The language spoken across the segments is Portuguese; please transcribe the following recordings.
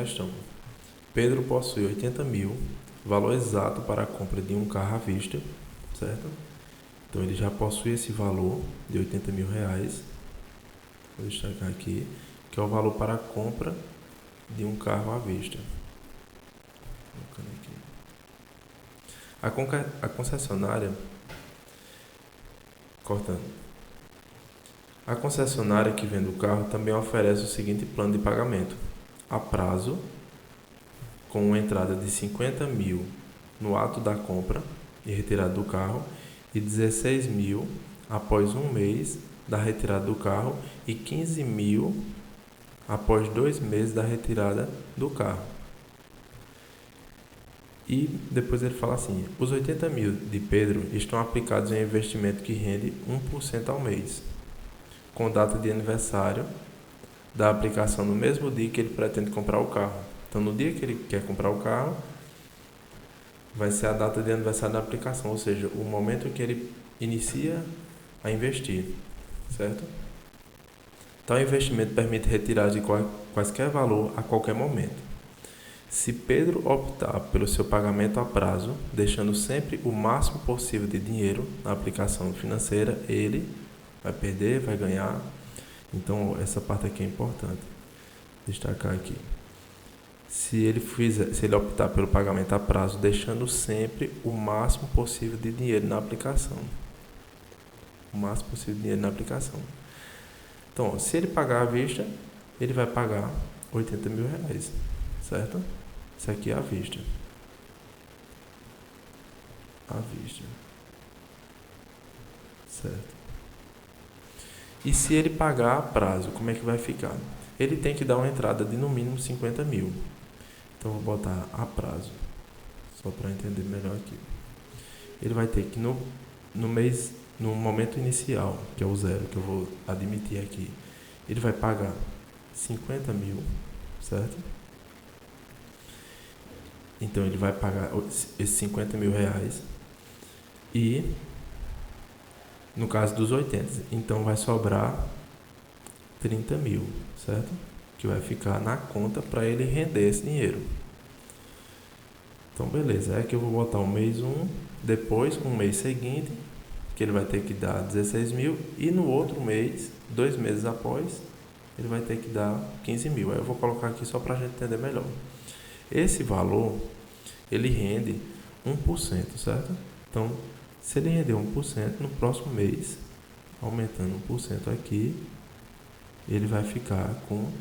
questão. Pedro possui 80 mil, valor exato para a compra de um carro à vista, certo? Então ele já possui esse valor de 80 mil reais. Vou destacar aqui, que é o valor para a compra de um carro à vista. A concessionária, cortando. A concessionária que vende o carro também oferece o seguinte plano de pagamento: a prazo, com uma entrada de 50 mil no ato da compra e retirada do carro, e 16 mil após um mês da retirada do carro e 15 mil após 2 meses da retirada do carro. E depois ele fala assim: os 80 mil de Pedro estão aplicados em um investimento que rende 1% ao mês, com data de aniversário da aplicação no mesmo dia que ele pretende comprar o carro. Então, no dia que ele quer comprar o carro, vai ser a data de aniversário da aplicação, ou seja, o momento em que ele inicia a investir, certo? Tal investimento permite retirar de quaisquer valor a qualquer momento. Se Pedro optar pelo seu pagamento a prazo, deixando sempre o máximo possível de dinheiro na aplicação financeira, ele vai perder, vai ganhar. Então, essa parte aqui é importante destacar aqui. Se ele optar pelo pagamento a prazo, deixando sempre o máximo possível de dinheiro na aplicação. O máximo possível de dinheiro na aplicação. Então, se ele pagar à vista, ele vai pagar 80 mil reais, certo? Isso aqui é à vista. À vista. Certo. E se ele pagar a prazo, como é que vai ficar? Ele tem que dar uma entrada de no mínimo 50 mil. Então, vou botar a prazo, só para entender melhor aqui. Ele vai ter que, no momento inicial, que é o zero, que eu vou admitir aqui, ele vai pagar 50 mil, certo? Então, ele vai pagar esses 50 mil reais. E, no caso dos 80, então vai sobrar 30 mil, certo? Que vai ficar na conta para ele render esse dinheiro. Então, beleza. É que eu vou botar o mês 1, depois, um mês seguinte, que ele vai ter que dar 16 mil, e no outro mês, 2 meses após, ele vai ter que dar 15 mil. Aí eu vou colocar aqui só para a gente entender melhor. Esse valor, ele rende 1%, certo? Então, se ele render 1%, no próximo mês, aumentando 1% aqui, ele vai ficar com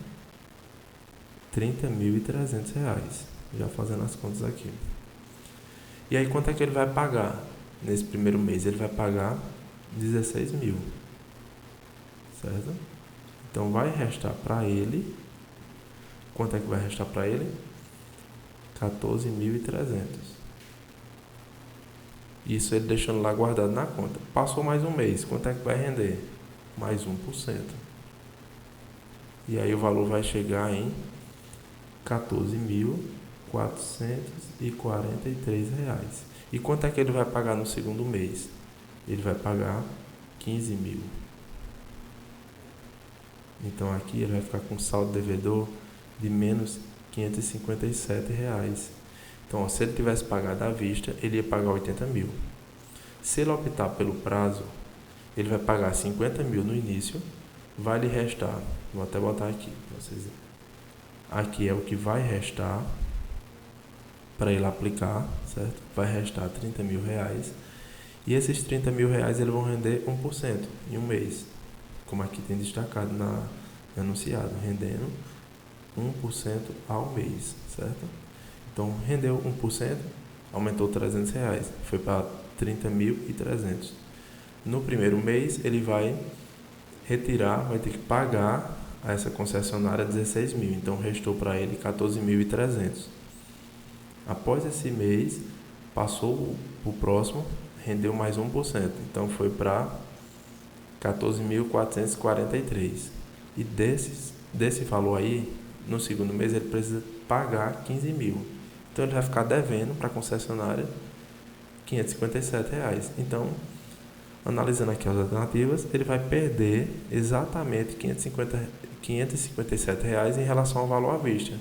R$ 30.300, já fazendo as contas aqui. E aí, quanto é que ele vai pagar nesse primeiro mês? Ele vai pagar 16 mil, certo? Então, vai restar para ele, quanto é que vai restar para ele? 14.300. Isso ele deixando lá guardado na conta. Passou mais um mês, quanto é que vai render? Mais 1%. E aí o valor vai chegar em R$ 14.443. E quanto é que ele vai pagar no segundo mês? Ele vai pagar 15 mil. Então aqui ele vai ficar com saldo devedor de menos R$ 557. Então, se ele tivesse pagado à vista, ele ia pagar 80 mil. Se ele optar pelo prazo, ele vai pagar 50 mil no início, vai lhe restar, vou até botar aqui para vocês verem. Aqui é o que vai restar para ele aplicar, certo? Vai restar 30 mil reais. E esses 30 mil reais eles vão render 1% em um mês, como aqui tem destacado no enunciado, rendendo 1% ao mês, certo? Então, rendeu 1%, aumentou R$300, foi para 30.300. No primeiro mês, ele vai retirar, vai ter que pagar a essa concessionária 16 mil. Então, restou para ele 14.300. Após esse mês, passou para o próximo, rendeu mais 1%. Então, foi para 14.443. E desse valor aí, no segundo mês, ele precisa pagar 15 mil. Então, ele vai ficar devendo para a concessionária R$557. Então, analisando aqui as alternativas, ele vai perder exatamente R$557 em relação ao valor à vista.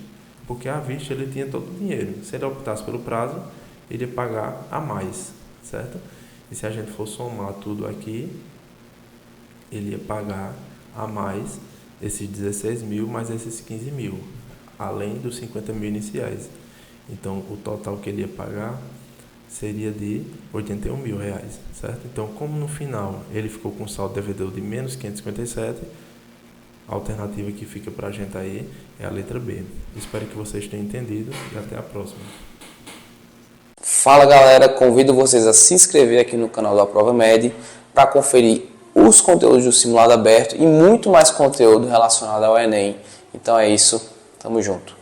porque à vista ele tinha todo o dinheiro. Se ele optasse pelo prazo, ele ia pagar a mais, certo? E se a gente for somar tudo aqui, ele ia pagar a mais esses 16 mil mais esses 15 mil, além dos 50 mil iniciais. Então, o total que ele ia pagar seria de 81 mil reais, certo? Então, como no final ele ficou com um saldo devedor de menos 557, a alternativa que fica para a gente aí é a letra B. Espero que vocês tenham entendido e até a próxima. Fala galera, convido vocês a se inscrever aqui no canal da ProvaMed para conferir os conteúdos do simulado aberto e muito mais conteúdo relacionado ao Enem. Então é isso, tamo junto.